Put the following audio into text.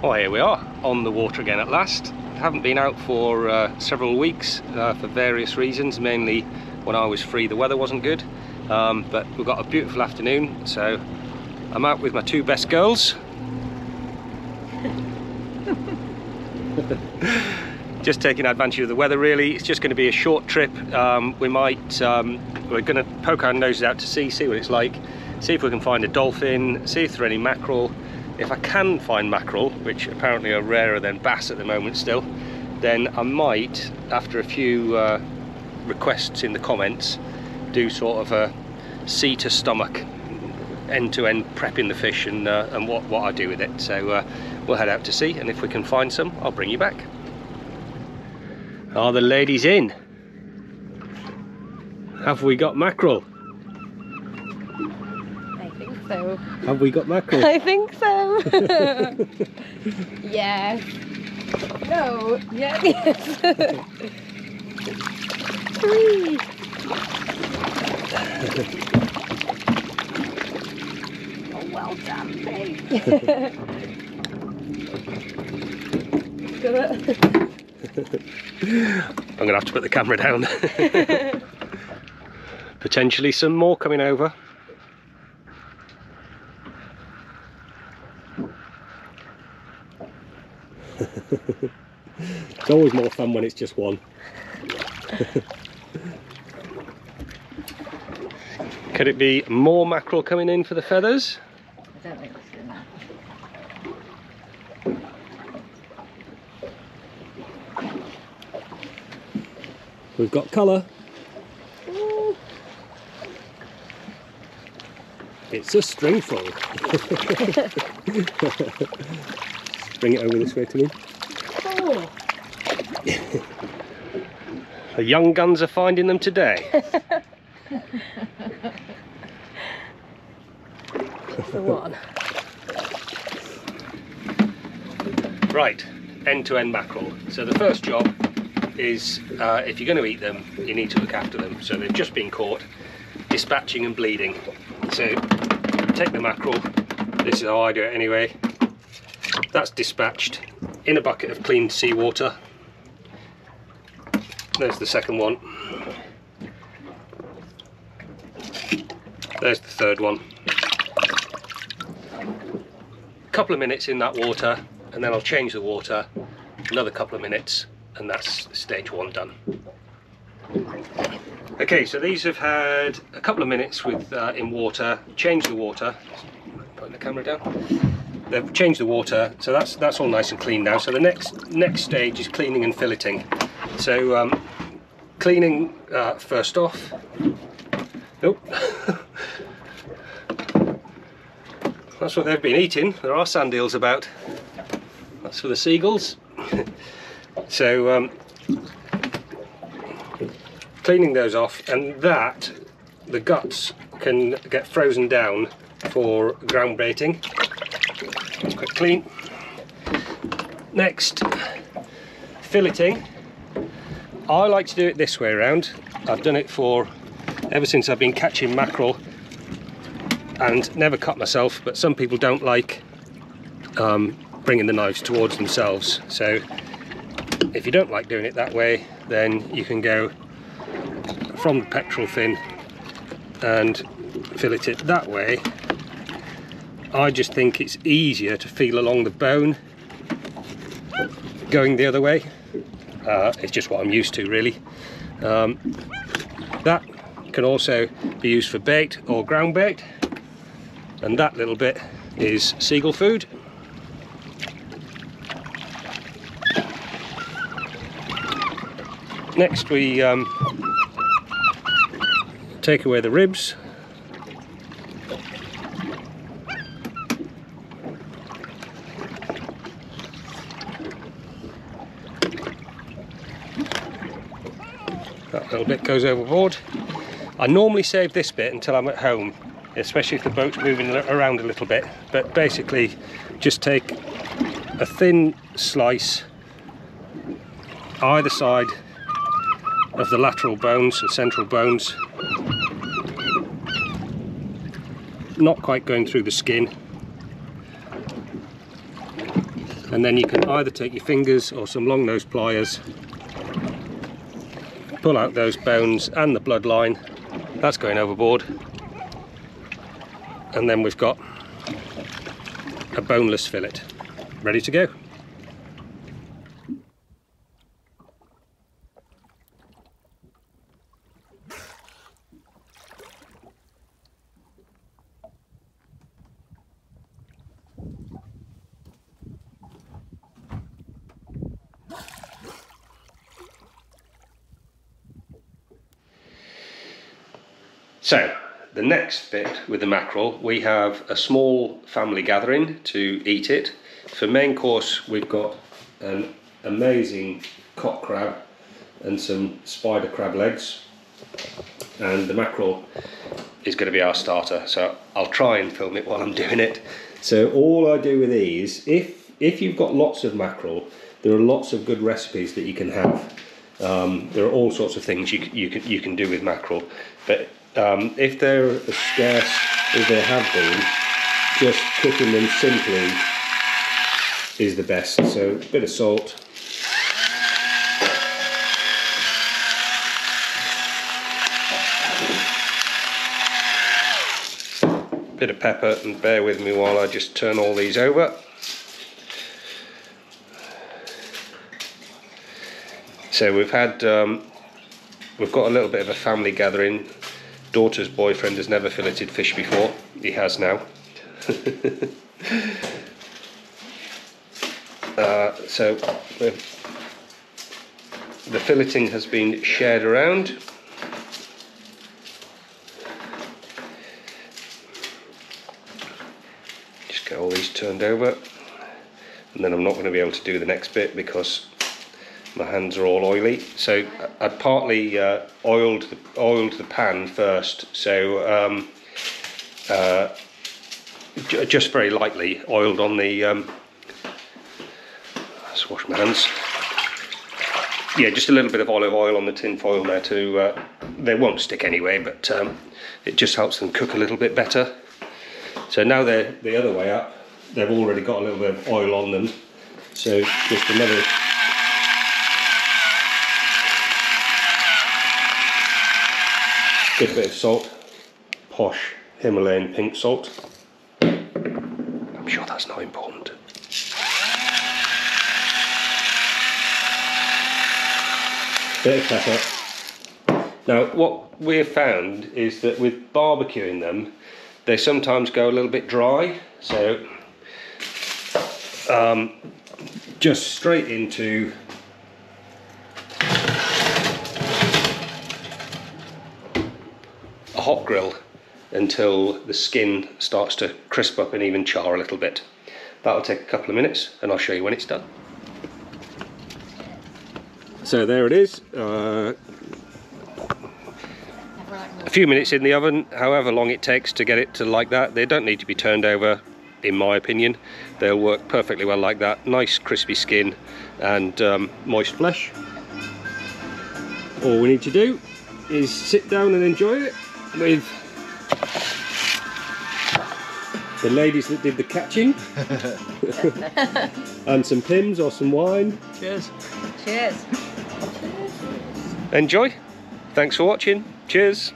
Well, here we are on the water again at last. Haven't been out for several weeks for various reasons, mainly when I was free the weather wasn't good, but we've got a beautiful afternoon, so I'm out with my two best girls. Just taking advantage of the weather really. It's just going to be a short trip. We're going to poke our noses out to sea, see what it's like, see if we can find a dolphin, see if there are any mackerel. If I can find mackerel, which apparently are rarer than bass at the moment still, then I might, after a few requests in the comments, do sort of a sea to stomach, end-to-end prepping the fish and what I do with it. So we'll head out to sea, and if we can find some, I'll bring you back. Are the ladies in? Have we got mackerel? I think so. Have we got mackerel? I think so. Yes. No. Yes. Yes. 3. Oh, well done, babe. I'm gonna have to put the camera down. Potentially some more coming over. It's always more fun when it's just one. Could it be more mackerel coming in for the feathers? I don't think it's enough. We've got colour. It's a stringful. Bring it over this way to me. Oh. The young guns are finding them today. The one. Right, end-to-end mackerel. So the first job is, if you're going to eat them, you need to look after them. So they've just been caught, dispatching and bleeding. So take the mackerel, this is how I do it anyway. That's dispatched in a bucket of clean seawater. There's the second one. There's the third one. A couple of minutes in that water, and then I'll change the water. Another couple of minutes, and that's stage 1 done. Okay, so these have had a couple of minutes with in water. Changed the water. Putting the camera down. They've changed the water, so that's all nice and clean now. So the next stage is cleaning and filleting. So cleaning first off. Nope. That's what they've been eating. There are sand eels about. That's for the seagulls. So cleaning those off, and that the guts can get frozen down for ground baiting. Quick clean. Next, filleting. I like to do it this way around. I've done it for ever since I've been catching mackerel and never cut myself, but some people don't like bringing the knives towards themselves. So if you don't like doing it that way, then you can go from the pectoral fin and fillet it that way. I just think it's easier to feel along the bone going the other way. It's just what I'm used to really. That can also be used for bait or ground bait, and that little bit is seagull food. Next we take away the ribs. That little bit goes overboard. I normally save this bit until I'm at home, especially if the boat's moving around a little bit, but basically just take a thin slice either side of the lateral bones and central bones, not quite going through the skin. and then you can either take your fingers or some long nose pliers, pull out those bones and the bloodline. That's going overboard, and then we've got a boneless fillet ready to go. So, the next bit with the mackerel, we have a small family gathering to eat it. For main course, we've got an amazing cock crab and some spider crab legs, and the mackerel is going to be our starter, so I'll try and film it while I'm doing it. So all I do with these, if you've got lots of mackerel, there are lots of good recipes that you can have. There are all sorts of things you can do with mackerel, but if they're as scarce as they have been, just cooking them simply is the best. So a bit of salt, bit of pepper, and bear with me while I just turn all these over. So we've got a little bit of a family gathering. Daughter's boyfriend has never filleted fish before. He has now. So the filleting has been shared around. Just get all these turned over, and then I'm not going to be able to do the next bit because my hands are all oily. So I partly oiled the pan first, so just very lightly oiled on the let's wash my hands. Yeah, just a little bit of olive oil on the tin foil there to they won't stick anyway, but it just helps them cook a little bit better. So now they're the other way up, they've already got a little bit of oil on them, so just another good bit of salt, posh Himalayan pink salt. I'm sure that's not important. Bit of pepper. Now what we've found is that with barbecuing them, they sometimes go a little bit dry, so just straight into a hot grill until the skin starts to crisp up and even char a little bit. That'll take a couple of minutes and I'll show you when it's done. So there it is, a few minutes in the oven, however long it takes to get it to like that. They don't need to be turned over, in my opinion. They'll work perfectly well like that. Nice crispy skin and moist flesh. All we need to do is sit down and enjoy it with the ladies that did the catching and some Pimm's or some wine. Cheers. Cheers. Enjoy. Thanks for watching. Cheers.